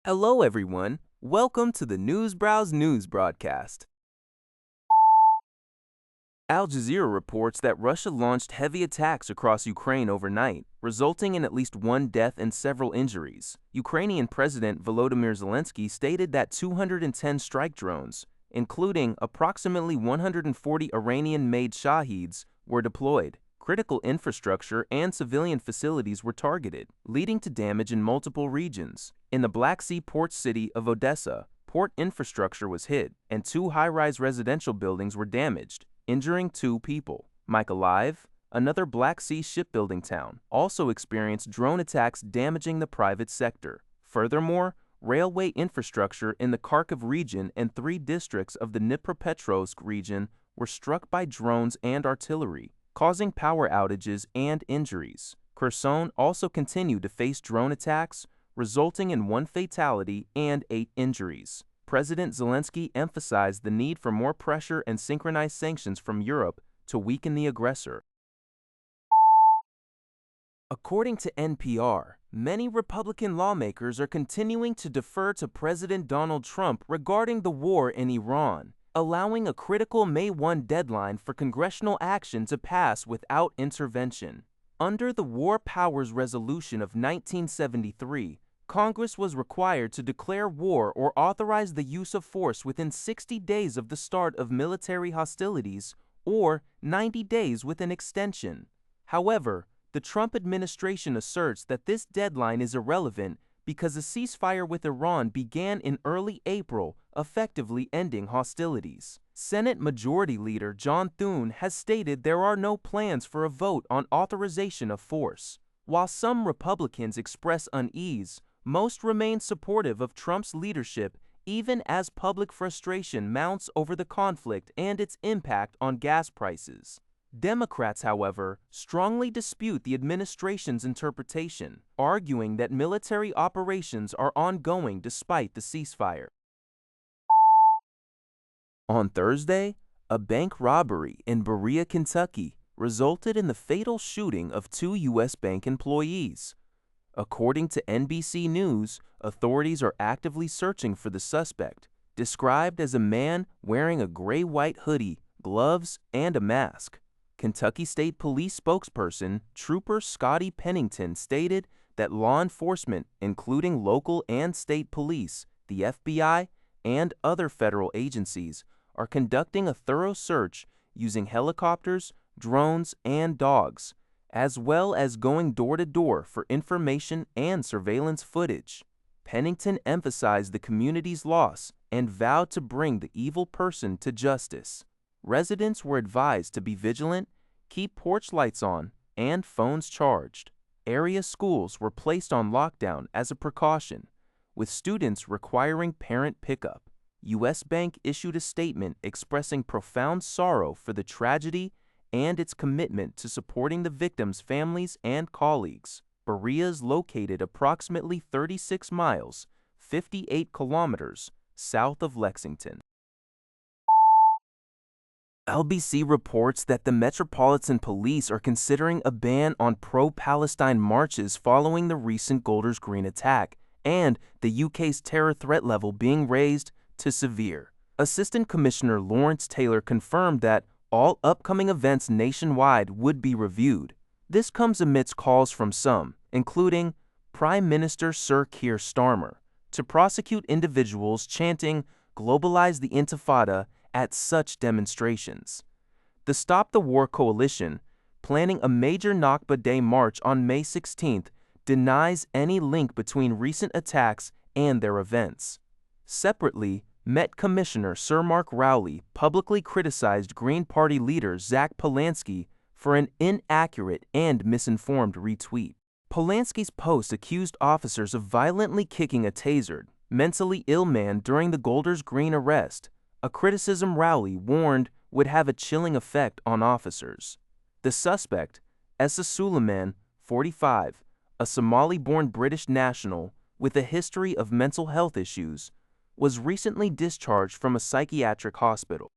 Hello, everyone. Welcome to the Newsbrowse News broadcast. Al Jazeera reports that Russia launched heavy attacks across Ukraine overnight, resulting in at least one death and several injuries. Ukrainian President Volodymyr Zelensky stated that 210 strike drones, including approximately 140 Iranian-made Shaheeds, were deployed. Critical infrastructure and civilian facilities were targeted, leading to damage in multiple regions. In the Black Sea port city of Odesa, port infrastructure was hit, and two high-rise residential buildings were damaged, injuring 2 people. Mykolaiv, another Black Sea shipbuilding town, also experienced drone attacks damaging the private sector. Furthermore, railway infrastructure in the Kharkiv region and 3 districts of the Dnipropetrovsk region were struck by drones and artillery, causing power outages and injuries. Kherson also continued to face drone attacks, resulting in 1 fatality and 8 injuries. President Zelensky emphasized the need for more pressure and synchronized sanctions from Europe to weaken the aggressor. According to NPR, many Republican lawmakers are continuing to defer to President Donald Trump regarding the war in Iran, allowing a critical May 1 deadline for congressional action to pass without intervention. Under the War Powers Resolution of 1973, Congress was required to declare war or authorize the use of force within 60 days of the start of military hostilities or 90 days with an extension. However, the Trump administration asserts that this deadline is irrelevant because a ceasefire with Iran began in early April, effectively ending hostilities. Senate Majority Leader John Thune has stated there are no plans for a vote on authorization of force. While some Republicans express unease, most remain supportive of Trump's leadership even as public frustration mounts over the conflict and its impact on gas prices. Democrats, however, strongly dispute the administration's interpretation, arguing that military operations are ongoing despite the ceasefire. On Thursday, a bank robbery in Berea, Kentucky, resulted in the fatal shooting of 2 U.S. bank employees. According to NBC News, authorities are actively searching for the suspect, described as a man wearing a gray-white hoodie, gloves, and a mask. Kentucky State Police spokesperson Trooper Scotty Pennington stated that law enforcement, including local and state police, the FBI, and other federal agencies, are conducting a thorough search using helicopters, drones, and dogs, as well as going door to door for information and surveillance footage. Pennington emphasized the community's loss and vowed to bring the evil person to justice. Residents were advised to be vigilant, keep porch lights on, and phones charged. Area schools were placed on lockdown as a precaution, with students requiring parent pickup. U.S. Bank issued a statement expressing profound sorrow for the tragedy and its commitment to supporting the victims' families and colleagues. Berea is located approximately 36 miles, 58 kilometers, south of Lexington. LBC reports that the Metropolitan Police are considering a ban on pro-Palestine marches following the recent Golders Green attack and the UK's terror threat level being raised to severe. Assistant Commissioner Lawrence Taylor confirmed that all upcoming events nationwide would be reviewed. This comes amidst calls from some, including Prime Minister Sir Keir Starmer, to prosecute individuals chanting "Globalize the Intifada" at such demonstrations. The Stop the War Coalition, planning a major Nakba Day march on May 16th, denies any link between recent attacks and their events. Separately, Met Commissioner Sir Mark Rowley publicly criticized Green Party leader Zach Polanski for an inaccurate and misinformed retweet. Polanski's post accused officers of violently kicking a tasered, mentally ill man during the Golders Green arrest, a criticism Rowley warned would have a chilling effect on officers. The suspect, Essa Suleiman, 45, a Somali-born British national with a history of mental health issues, was recently discharged from a psychiatric hospital.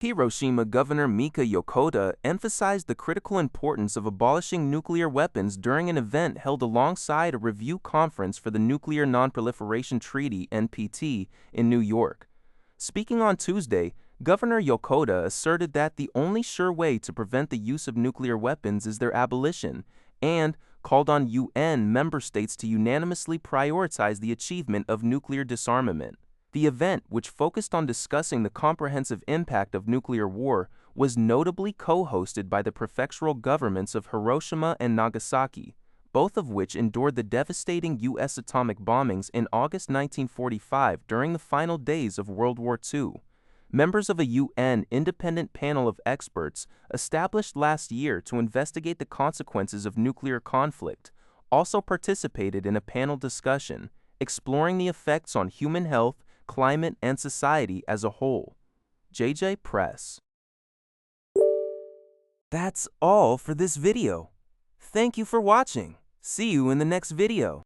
Hiroshima Governor Mika Yokota emphasized the critical importance of abolishing nuclear weapons during an event held alongside a review conference for the Nuclear Non-Proliferation Treaty (NPT) in New York. Speaking on Tuesday, Governor Yokota asserted that the only sure way to prevent the use of nuclear weapons is their abolition, and called on UN member states to unanimously prioritize the achievement of nuclear disarmament. The event, which focused on discussing the comprehensive impact of nuclear war, was notably co-hosted by the prefectural governments of Hiroshima and Nagasaki, both of which endured the devastating U.S. atomic bombings in August 1945 during the final days of World War II. Members of a UN independent panel of experts established last year to investigate the consequences of nuclear conflict also participated in a panel discussion exploring the effects on human health, climate, and society as a whole. JJ Press. That's all for this video. Thank you for watching. See you in the next video.